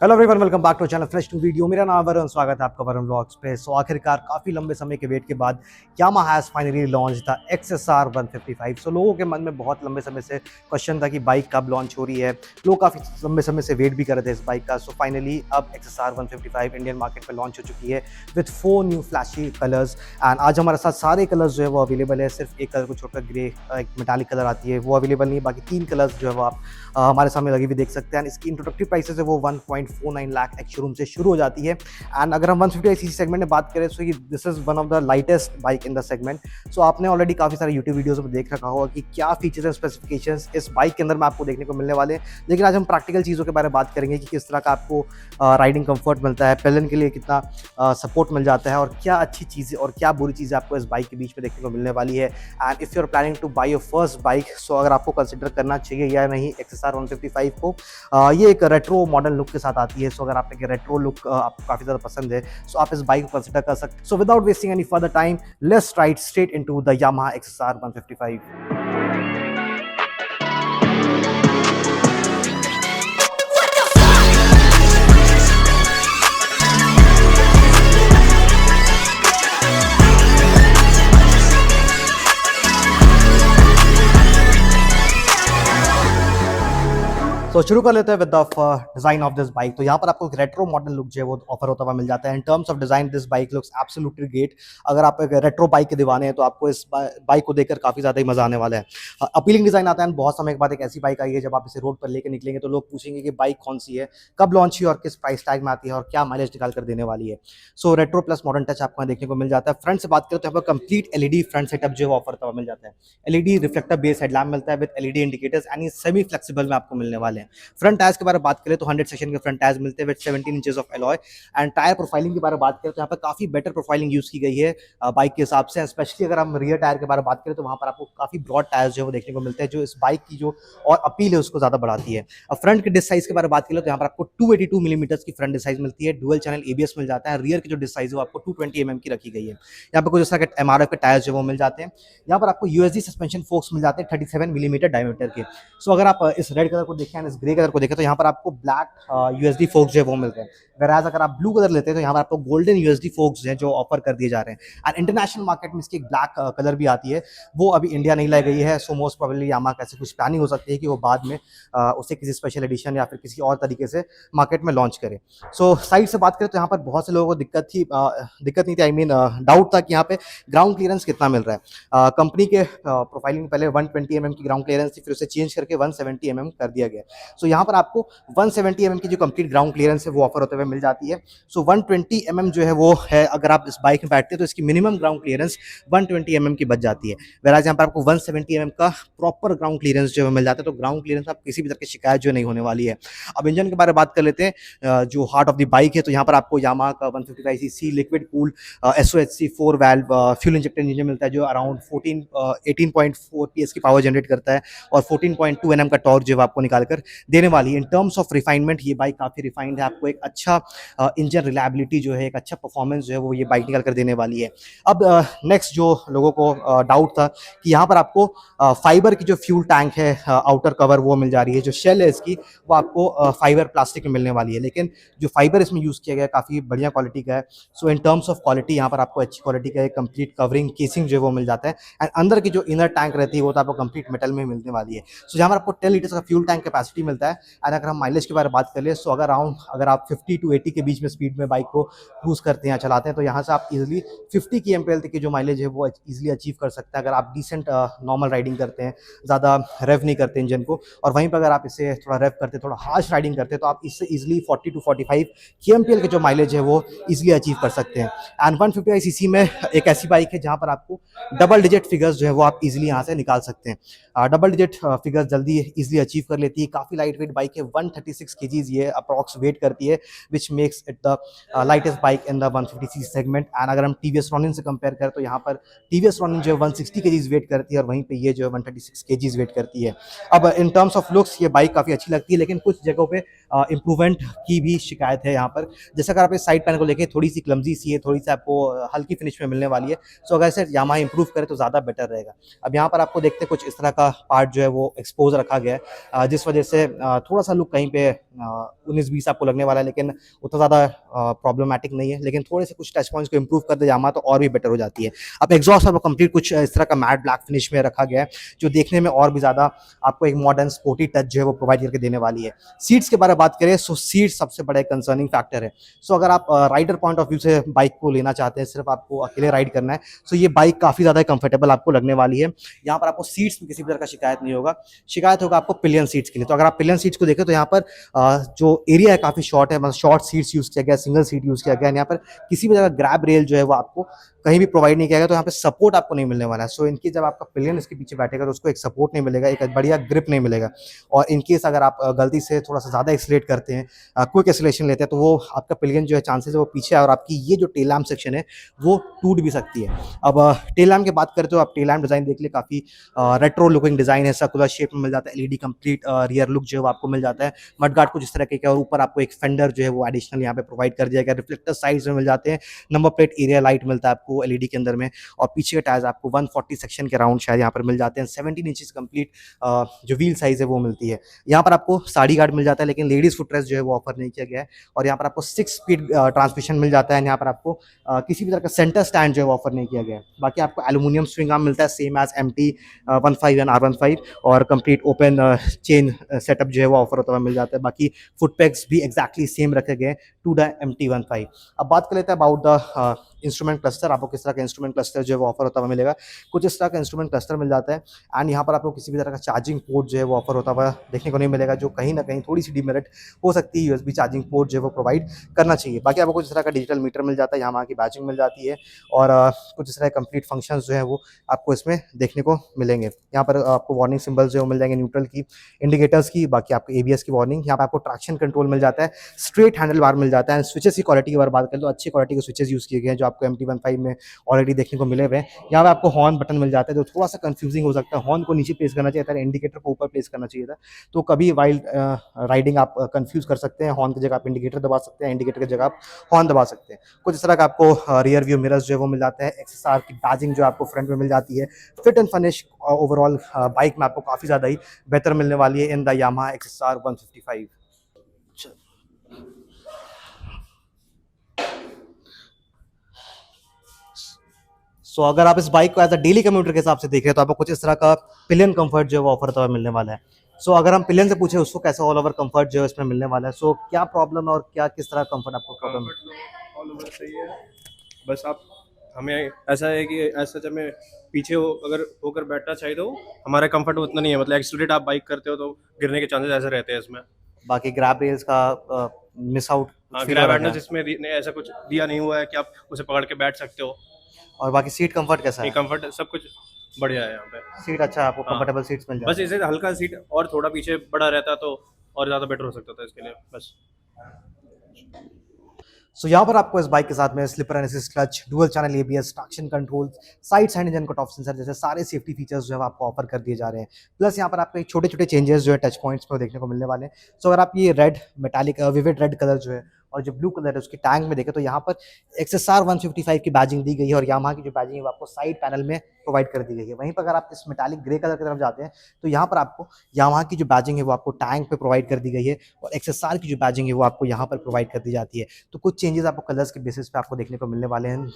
Hello everyone, welcome back to channel fresh to video. मेरा नाम वरुण, स्वागत है आपका वरुण व्लॉग्स पे। सो आखिरकार काफ़ी लंबे समय के वेट के बाद Yamaha has finally launch the XSR 155। सो लोगों के मन में बहुत लंबे समय से क्वेश्चन था कि बाइक कब लॉन्च हो रही है। लोग काफ़ी लंबे समय से वेट भी कर रहे थे इस बाइक का। सो फाइनली अब XSR 155 इंडियन मार्केट में लॉन्च हो चुकी है with 4 new flashy colours. And आज हमारे साथ सारे कलर्स जो है वो अवेलेबल है। सिर्फ एक कलर को छोड़कर ग्रे, एक मेटालिक कलर आती है, वो अवेलेबल नहीं है। बाकी 3 कलर्स जो है वो आप हमारे सामने लगी हुई देख सकते हैं। इसकी इंट्रोडक्टिव प्राइसेस है वो 1.49 लाख शोरूम से शुरू हो जाती है। एंड अगर हम 150 सीसी सेगमेंट में बात करें तो this is one of the lightest bike in the segment. So आपने ऑलरेडी काफ़ी सारे यूट्यूब वीडियोस में देख रखा होगा कि क्या फीचर्स एंड स्पेसिफिकेशंस इस बाइक के अंदर में आपको देखने को मिलने वाले हैं। लेकिन आज हम प्रैक्टिकल चीज़ों के बारे में बात करेंगे कि किस तरह का आपको राइडिंग कंफर्ट मिलता है, पेलन के लिए कितना सपोर्ट मिल जाता है, और क्या अच्छी चीज़ें और क्या बुरी चीज़ें आपको इस बाइक के बीच में देखने को मिलने वाली है। And if you are planning to buy your first bike, so अगर आपको कंसिडर करना चाहिए या नहीं XSR 155 को। ये एक रेट्रो मॉडर्न लुक के साथ आती है। सो अगर आपको रेट्रो लुक आपको काफ़ी ज़्यादा पसंद है, सो आप इस बाइक को कंसिडर कर सकते हैं। So without wasting any further time, let's ride straight into the Yamaha XSR 155। तो शुरू कर लेते हैं with the design of this bike. तो यहाँ पर आपको एक रेट्रो मॉडर्न लुक जो है वो ऑफर होता हुआ मिल जाता है। In terms of design this bike looks absolutely great. अगर आप एक रेट्रो बाइक के दीवाने हैं तो आपको इस बाइक को देखकर काफी ज्यादा ही मजा आने वाला है। अपीलिंग डिजाइन आता है। बहुत समय के बाद एक ऐसी बाइक आई है जब आप इसे रोड पर लेकर निकलेंगे तो लोग पूछेंगे कि बाइक कौन सी है, कब लॉन्च हुई और किस प्राइस टैग में आती है और क्या माइलेज निकाल कर देने वाली है। सो रेट्रो प्लस मॉडर्न टच आपको देखने को मिल जाता है। फ्रंट से बात करें तो यहाँ पर कंप्लीट एलईडी फ्रंट सेटअप जो है ऑफर हुआ मिल जाता है। एलईडी रिफ्लेक्टर बेस हेडलैम्प मिलता है with LED indicators and semi flexible में आपको मिलने वाले हैं। फ्रंट टायर्स के बारे में बात करें तो 100 सेक्शन के फ्रंट टायर्स मिलते हैं with 17 inches of alloy. And tyre profiling के बारे में बात करें तो यहाँ पर काफी बेटर प्रोफाइलिंग यूज की गई है बाइक के हिसाब से। स्पेशली अगर हम रियर टायर के बारे में बात करें तो वहां पर आपको काफी ब्रॉड टायर्स जो है वो देखने को मिलते हैं, जो इस बाइक की जो और अपील है उसको ज्यादा बढ़ाती है। अब फ्रंट के डिस्क साइज के बारे में बात करें तो यहाँ पर आपको 282 मिलीमीटर की फ्रंट डिस्क साइज मिलती है। डुअल चैनल एबीएस मिल जाता है। रियर की जो डिस्क साइज है वो आपको 220 mm की रखी गई है। यहाँ पर कुछ इस तरह के एमआरएफ के टायर्स जो वो मिल जाते हैं। यहाँ पर आपको यूएसडी सस्पेंशन फोक्स मिल जाते हैं 37 मिलीमीटर डायमीटर के। सो अगर आप इस रेड कलर को देखें, इस ग्रे कलर को देखें तो यहाँ पर आपको ब्लैक यूएसडी फोक्स जो है वो मिल रहे हैं। वैराज अगर आप ब्लू कलर लेते हैं तो यहाँ पर आपको गोल्डन यूएसडी फोक्स हैं जो ऑफर कर दिए जा रहे हैं। एंड इंटरनेशनल मार्केट में इसकी एक ब्लैक कलर भी आती है, वो अभी इंडिया नहीं लाई गई है। सो मोस्ट प्रोबेबली यामाहा कैसे कुछ प्लानिंग हो सकती है कि वो बाद में उसे किसी स्पेशल एडिशन या फिर किसी और तरीके से मार्केट में लॉन्च करे। सो साइड से बात करें तो यहाँ पर बहुत से लोगों को दिक्कत नहीं थी, आई मीन डाउट था कि यहाँ पे ग्राउंड क्लियरेंस कितना मिल रहा है। कंपनी के प्रोफाइलिंग पहले 120 mm की ग्राउंड क्लियरेंस थी, फिर उसे चेंज करके 170 mm कर दिया गया। सो यहाँ पर आपको 170 mm की जो कंप्लीट ग्राउंड क्लियरेंस है वो ऑफर होते हुए मिल जाती है। सो 120 mm जो है वो है, अगर आप इस बाइक में बैठते हैं तो इसकी मिनिमम ग्राउंड क्लियरेंस 120 mm की बच जाती है। वैराज यहाँ पर आपको 170 mm का प्रॉपर ग्राउंड क्लियरेंस जो है मिल जाता है। तो ग्राउंड क्लियरेंस आप किसी भी तरह की शिकायत जो नहीं होने वाली है। अब इंजन के बारे में बात कर लेते हैं, जो हार्ट ऑफ द बाइक है। तो यहाँ पर आपको यामाहा का 155 CC liquid cool SOHC 4 valve fuel injected engine मिलता है, जो अराउंड 18.4 PS की पावर जनरेट करता है और 14.2 Nm का टॉर्क जो है आपको निकाल कर देने वाली है। इन टर्म्स ऑफ रिफाइनमेंट ये बाइक काफ़ी रिफाइंड है। आपको एक अच्छा इंजन रिलायबिलिटी जो है, एक अच्छा परफॉर्मेंस जो है वो ये बाइक निकाल कर देने वाली है। अब नेक्स्ट जो लोगों को डाउट था कि यहाँ पर आपको फाइबर की जो फ्यूल टैंक है, आउटर कवर वो मिल जा रही है। जो शेल है इसकी वो आपको फाइबर प्लास्टिक में मिलने वाली है, लेकिन जो फाइबर इसमें यूज़ किया गया है काफ़ी बढ़िया क्वालिटी का है। सो इन टर्म्स ऑफ क्वालिटी यहाँ पर आपको अच्छी क्वालिटी का एक कंप्लीट कवरिंग केसिंग जो है वो मिल जाता है। एंड अंदर की जो इनर टैंक रहती है वो तो आपको कंप्लीट मेटल में मिलने वाली है। सो जहाँ पर आपको 10 लीटर का फ्यूल टैंक कैपेसिटी मिलता है। एंड अगर हम माइलेज के बारे में बात कर ले, सो अगर आप 50 to 80 के बीच में स्पीड में बाइक को क्रूज करते हैं, चलाते हैं, तो यहाँ से आप इजीली 50 की एमपीएल तक की जो माइलेज है वो इजीली अचीव कर सकते हैं अगर आप डिसेंट नॉर्मल राइडिंग करते हैं, ज़्यादा रेव नहीं करते इंजन को। और वहीं पर अगर आप इसे थोड़ा रेव करते हैं, थोड़ा हार्श राइडिंग करते हैं, तो आप इससे इजीली 40 to 45 की एमपीएल के जो माइलेज है वो इजीली अचीव कर सकते हैं। एंड 155 सीसी में एक ऐसी बाइक है जहाँ पर आपको डबल डिजिट फिगर्स जो है वो आप इजीली यहाँ से निकाल सकते हैं। डबल डिजिट फिगर्स जल्दी इजीली अचीव कर लेती है। काफ़ी लाइट वेट बाइक है, 136 kgs ये अप्रॉक्स वेट करती है, which makes it the lightest bike in the 150 CC segment. And अगर हम टीवीएस रॉनिन से कंपेयर करें तो यहाँ पर टीवीएस रॉनिन जो है 160 kgs वेट करती है और वहीं पे ये जो है 136 kgs वेट करती है। अब इन टर्म्स ऑफ लुक्स ये बाइक काफ़ी अच्छी लगती है, लेकिन कुछ जगहों पे इंप्रूवमेंट की भी शिकायत है यहाँ पर। जैसे अगर आप इस साइड पैनल को देखें, थोड़ी सी क्लमजी सी है, थोड़ी सी आपको हल्की फिनिश में मिलने वाली है। सो अगर इसे यामाहा इंप्रूव करे तो ज़्यादा बेटर रहेगा। अब यहाँ पर आपको देखते हैं कुछ इस तरह का पार्ट जो है वो एक्सपोज रखा गया है, जिस वजह से से थोड़ा सा लुक कहीं पे 19-20 आपको लगने वाला है, लेकिन उतना ज़्यादा प्रॉब्लमैटिक नहीं है। लेकिन थोड़े से कुछ टच पॉइंट्स को इम्प्रूव कर दे यामाहा तो और भी बेटर हो जाती है। अब एग्जॉस्ट आपको कंप्लीट कुछ इस तरह का मैट ब्लैक फिनिश में रखा गया है, जो देखने में और भी ज़्यादा आपको एक मॉडर्न स्पोर्टी टच जो है वो प्रोवाइड करके देने वाली है। सीट्स के बारे में बात करें, सो सीट सबसे बड़ा कंसर्निंग फैक्टर है। सो अगर आप राइडर पॉइंट ऑफ व्यू से बाइक को लेना चाहते हैं, सिर्फ आपको अकेले राइड करना है, सो ये बाइक काफ़ी ज़्यादा कंफर्टेबल आपको लगने वाली है। यहाँ पर आपको सीट्स में किसी भी तरह का शिकायत नहीं होगा। शिकायत होगा आपको पिलियन सीट्स के लिए। तो अगर आप पिलियन सीट्स को देखें तो यहाँ पर जो एरिया है काफ़ी शॉर्ट है, मतलब शॉर्ट सीट्स यूज़ किया गया, सिंगल सीट यूज़ किया गया। यहाँ पर किसी भी जगह ग्रैब रेल जो है वो आपको कहीं भी प्रोवाइड नहीं किया गया, तो यहाँ पे सपोर्ट आपको नहीं मिलने वाला है। सो इनकी जब आपका पिलियन इसके पीछे बैठेगा तो उसको एक सपोर्ट नहीं मिलेगा, एक बढ़िया ग्रिप नहीं मिलेगा। और इन केस अगर आप गलती से थोड़ा सा ज़्यादा एक्सीलरेट करते हैं, क्विक एक्सीलरेशन लेते हैं, तो वो आपका पिलियन जो है चांसेस है वो पीछे है और आपकी ये जो टेल लैम्प सेक्शन है वो टूट भी सकती है। अब टेल लैम्प की बात करते हो, आप टेल लैम्प डिज़ाइन देख लिए, काफ़ी रेट्रो लुकिंग डिज़ाइन है, सर्कुलर शेप में मिल जाता है, एलईडी कंप्लीट रियर लुक जो है वो आपको मिल जाता है। मडगार्ड कुछ इस तरह के, और ऊपर आपको एक फेंडर जो है वो एडिशनल यहाँ पे प्रोवाइड कर दिया गया। रिफ्लेक्टर साइड्स में मिल जाते हैं, नंबर प्लेट एरिया लाइट मिलता है आपको एलईडी के अंदर में, और पीछे के टायर्स आपको 140 सेक्शन के राउंड शायद यहाँ पर मिल जाते हैं। 17 इंचेस कंप्लीट जो व्हील साइज है वो मिलती है। यहाँ पर आपको साड़ी गार्ड मिल जाता है, लेकिन लेडीज फुटरेस्ट जो है वो ऑफर नहीं किया गया है। और यहाँ पर आपको 6 स्पीड ट्रांसमिशन मिल जाता है। यहाँ पर आपको किसी भी तरह का सेंटर स्टैंड जो है वो ऑफर नहीं किया गया है। बाकी आपको एल्यूमिनियम स्विंग आर्म मिलता है, same as MT-15 and R15, और कंप्लीट ओपन चेन सेटअप जो है वो ऑफर होता हुआ मिल जाता है। बाकी फुट पैक्स भी एक्जैक्टली सेम रखे गए टू द MT-15। अब बात कर लेते हैं अबाउट द इंस्ट्रूमेंट क्लस्टर। आपको किस तरह का इंस्ट्रूमेंट क्लस्टर जो है वो ऑफर होता हुआ मिलेगा, कुछ इस तरह का इंस्ट्रूमेंट क्लस्टर मिल जाता है। एंड यहाँ पर आपको किसी भी तरह का चार्जिंग पोर्ट जो है वो ऑफर होता हुआ देखने को नहीं मिलेगा, जो कहीं ना कहीं थोड़ी सी डिमेरिट हो सकती है। USB चार्जिंग पोर्ट जो है वो प्रोवाइड करना चाहिए। बाकी आपको कुछ इस तरह का डिजिटल मीटर मिल जाता है, यहाँ की बैचिंग मिल जाती है, और कुछ इस तरह कंप्लीट फंक्शन जो है वो आपको इसमें देखने को मिलेंगे। यहाँ पर आपको वार्निंग सिंबल्स जो है वो मिल जाएंगे, न्यूट्रल की, इंडिकेटर्स की, बाकी आपको ABS की वार्निंग। यहाँ पर आपको ट्रैक्शन कंट्रोल मिल जाता है, स्ट्रेट हैंडल बार मिल जाता है। स्विचेस की क्वालिटी की बात करें तो अच्छी क्वालिटी के स्विचेस यूज़ किए गए हैं, जो आपको MT-15 में ऑलरेडी देखने को मिले हुए हैं। यहाँ पे आपको हॉर्न बटन मिल जाता है, जो थोड़ा सा कंफ्यूजिंग हो सकता है। हॉर्न को नीचे प्लेस करना चाहिए था, इंडिकेटर को ऊपर प्लेस करना चाहिए था, तो कभी वाइल राइडिंग आप कंफ्यूज कर सकते हैं। हॉर्न की जगह आप इंडिकेटर दबा सकते हैं, इंडिकेटर की जगह आप हॉर्न दबा सकते हैं। कुछ इस तरह का आपको रियर व्यू मिरर्स जो है वो मिल जाता है। XSR की बैजिंग जो आपको फ्रंट में मिल जाती है। Fit and finish overall bike में आपको काफ़ी ज़्यादा ही बेहतर मिलने वाली है इन द यामाहा XSR 155। सो अगर आप इस बाइक को एज अ डेली कम्यूटर के हिसाब से देख रहे हैं, तो आपको कुछ इस तरह का पिलियन कंफर्ट जो है वो ऑफर होता हुआ मिलने वाला है। सो अगर हम पिलियन से पूछे उसको कैसा ऑल ओवर कंफर्ट जो है इसमें मिलने वाला है, सो क्या प्रॉब्लम है और क्या किस तरह कंफर्ट आपको प्रॉब्लम है? कंफर्ट ऑल ओवर सही है। बस आप हमें ऐसा है कि ऐसा जब हमें पीछे हो अगर होकर बैठना चाहिए तो हमारा कंफर्ट उतना नहीं है, मतलब एक्सीलरेट आप बाइक करते हो तो गिरने के चांसेस ऐसे रहते हैं इसमें। बाकी ग्रैब रेल्स का मिस आउट हाँ, फील हो ग्रैब रहा हैंडल्स है? इसमें ऐसा कुछ दिया नहीं हुआ है कि आप उसे पकड़ के बैठ सकते हो। और बाकी सीट कंफर्ट कैसा ये है? कंफर्ट सब कुछ बढ़िया है यहाँ पे। सीट अच्छा है, आपको हाँ, कंफर्टेबल सीट्स मिल बस जाए। इसे हल्का सीट और थोड़ा पीछे बड़ा रहता तो और ज़्यादा बेटर हो सकता था इसके लिए बस। सो यहाँ पर आपको इस बाइक के साथ में slipper and assist clutch, dual channel ABS, traction control, side side engine cut off sensor जैसे सारे सेफ्टी फीचर्स जो है आपको ऑफर कर दिए जा रहे हैं। प्लस यहाँ पर आपको एक छोटे छोटे चेंजेस जो है टच पॉइंट्स में देखने को मिलने वाले हैं। सो अगर आप ये red metallic vivid red colour जो है और जो ब्लू कलर है उसकी टैंक में देखें, तो यहाँ पर XSR 155 की बैजिंग दी गई है, और यामाहा की जो बैजिंग है वो आपको साइड पैनल में प्रोवाइड कर दी गई है। वहीं पर अगर आप इस मेटालिक ग्रे कलर की तरफ जाते हैं, तो यहाँ पर आपको यामाहा की जो बैजिंग है वो आपको टैंक पे प्रोवाइड कर दी गई है, और XSR की जो बैजिंग है वो आपको यहाँ पर प्रोवाइड कर दी जाती है। तो कुछ चेंजेस आपको कलर्स के बेसिस पे आपको देखने को मिलने वाले हैं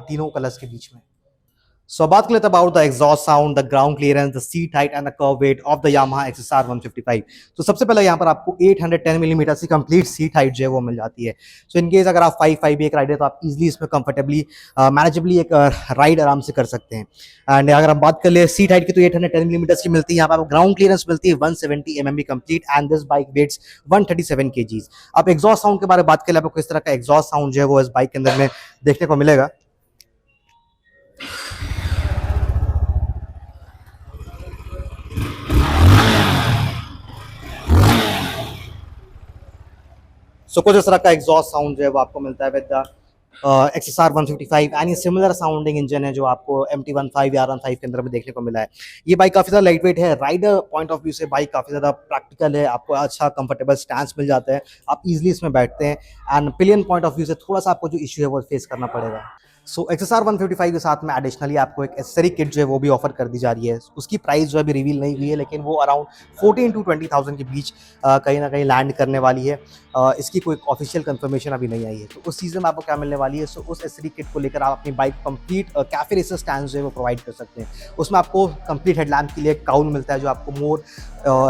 तीनों कलर्स के बीच में। सो बात कर लेते हैं about the exhaust sound, the ground clearance, the seat height and the curve weight of the Yamaha XSR 155। तो सबसे पहले यहाँ पर आपको 810 मिलीमीटर की कंप्लीट सीट हाइट जो है वो मिल जाती है। सो इन केस अगर आप 5'5" एक राइडर तो आप इजीली इसमें कंफर्टेबली मैनेजेबली एक राइड आराम से कर सकते हैं। एंड अगर हम बात कर ले सीट हाइट की, तो 810 मिलीमीटर की मिलती है। यहाँ पर आपको ग्राउंड क्लियरेंस मिलती है 170 mm complete, and this bike weights 137 kgs। अब एग्जॉस्ट साउंड के बारे में बात कर ले, आपको किस तरह का एग्जॉस्ट साउंड जो है वो इस बाइक के अंदर में देखने को मिलेगा। सो कुछ इस तरह का एग्जॉस्ट साउंड जो है वो आपको मिलता है विद द XSR 155, एंड ये सिमिलर साउंडिंग इंजन है जो आपको MT-15 या R15 के अंदर में देखने को मिला है। ये बाइक काफ़ी ज़्यादा लाइट वेट है। राइडर पॉइंट ऑफ व्यू से बाइक काफ़ी ज़्यादा प्रैक्टिकल है, आपको अच्छा कंफर्टेबल स्टैंड मिल जाता है, आप इजीली इसमें बैठते हैं। And pillion point of view से थोड़ा सा आपको जो इशू है वो फेस करना पड़ेगा। सो XSR 155 के साथ में एडिशनली आपको एक एसेसरी किट जो है वो भी ऑफर कर दी जा रही है। उसकी प्राइस जो है अभी रिवील नहीं हुई है, लेकिन वो अराउंड 14 to 20,000 के बीच कहीं ना कहीं लैंड करने वाली है। इसकी कोई ऑफिशियल कंफर्मेशन अभी नहीं आई है। तो उस सीजन में आपको क्या मिलने वाली है, सो उस एसेसरी किट को लेकर आप अपनी bike complete cafe racer stand जो है वो प्रोवाइड कर सकते हैं। उसमें आपको कंप्लीट हेडलैम्प के लिए एक काउल मिलता है जो आपको more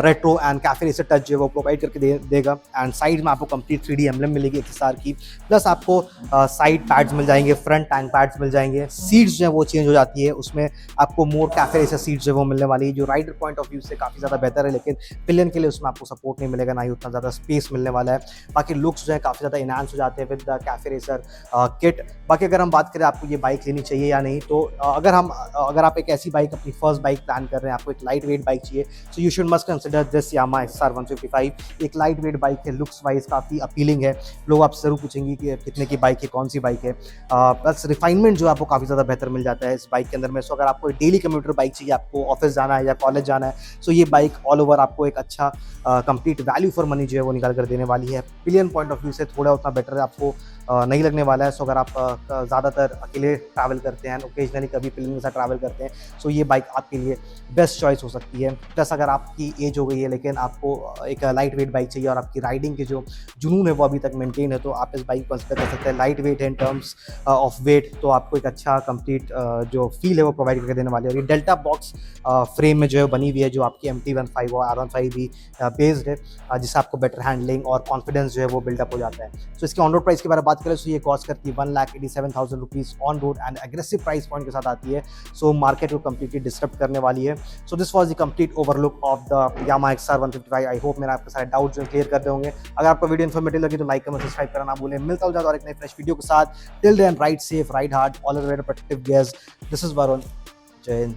retro and cafe racer touch जो है वो प्रोवाइड करके देगा। एंड साइड में आपको कंप्लीट 3D एम्बलम मिलेगी XSR की, प्लस आपको साइड पैड्स मिल जाएंगे, फ्रंट टैंक पैड्स मिल जाएंगे, सीट्स जो है वो चेंज हो जाती है, उसमें आपको मोर कैफे रेसर सीट्स जो है वो मिलने वाली है, जो राइडर पॉइंट ऑफ व्यू से काफ़ी ज़्यादा बेहतर है। लेकिन पिलियन के लिए उसमें आपको सपोर्ट नहीं मिलेगा, ना ही उतना ज़्यादा स्पेस मिलने वाला है। बाकी लुक्स जो है काफ़ी ज़्यादा इनहांस हो जाते हैं with the cafe racer kit. बाकी अगर हम बात करें आपको ये बाइक लेनी चाहिए या नहीं, तो अगर आप एक ऐसी बाइक अपनी फर्स्ट बाइक प्लान कर रहे हैं, आपको एक लाइट वेट बाइक चाहिए, so you should must consider this Yamaha XSR 155। एक लाइट वेट बाइक है, लुक्स वाइज काफ़ी अपीलिंग है। लोग आपसे ज़रूर पूछेंगे कि कितने की बाइक है, कौन सी बाइक है। प्लस रिफाइनमेंट जो है आपको काफ़ी ज़्यादा बेहतर मिल जाता है इस बाइक के अंदर में। सो अगर आपको डेली कम्यूटर बाइक चाहिए, आपको ऑफिस जाना है या कॉलेज जाना है, सो ये बाइक ऑल ओवर आपको एक अच्छा कंप्लीट वैल्यू फॉर मनी जो है वो निकाल कर देने वाली है। पिलियन पॉइंट ऑफ व्यू से थोड़ा उतना बेटर आपको नहीं लगने वाला है। सो अगर आप ज़्यादातर अकेले ट्रैवल करते हैं, ओकेजनली कभी पिलियन के साथ ट्रैवल करते हैं, सो ये बाइक आपके लिए बेस्ट चॉइस हो सकती है। प्लस अगर आपकी एज हो गई है लेकिन आपको एक लाइट वेट बाइक चाहिए और आपकी राइडिंग के जो जुनून है वो अभी तक मेंटेन है, तो आप इस बाइक को कंसिडर कर सकते हैं। लाइट वेट है इन टर्म्स ऑफ वेट, तो आपको एक अच्छा कंप्लीट जो फील है वो प्रोवाइड करके देने वाली है। और ये डेल्टा बॉक्स फ्रेम में जो है बनी हुई है, जो आपकी MT-15 और R15 भी बेस्ड है, जिससे आपको बेटर हैंडलिंग और कॉन्फिडेंस जो है वो बिल्डअप हो जाता है। सो इसके ऑन रोड प्राइस के बारे में बात करें तो ये कॉस्ट करती है 1,87,000 rupees on road and aggressive price point के साथ आती है। सो मार्केट को कंप्लीटली डिस्टर्ब करने वाली है। So this was the complete overlook of the Yamaha XSR 155। I hope मैंने आपके सारे डाउट जो क्लियर कर दिए होंगे। अगर आपको वीडियो इन्फॉर्मेटिव लगी तो लाइक कमेंट सब्सक्राइब करना ना भूलें। मिलता हूं जल्द और एक नई फ्रेश वीडियो के साथ। Till then ride safe, ride hard, all protective gears. This is Varun. जय हिंद।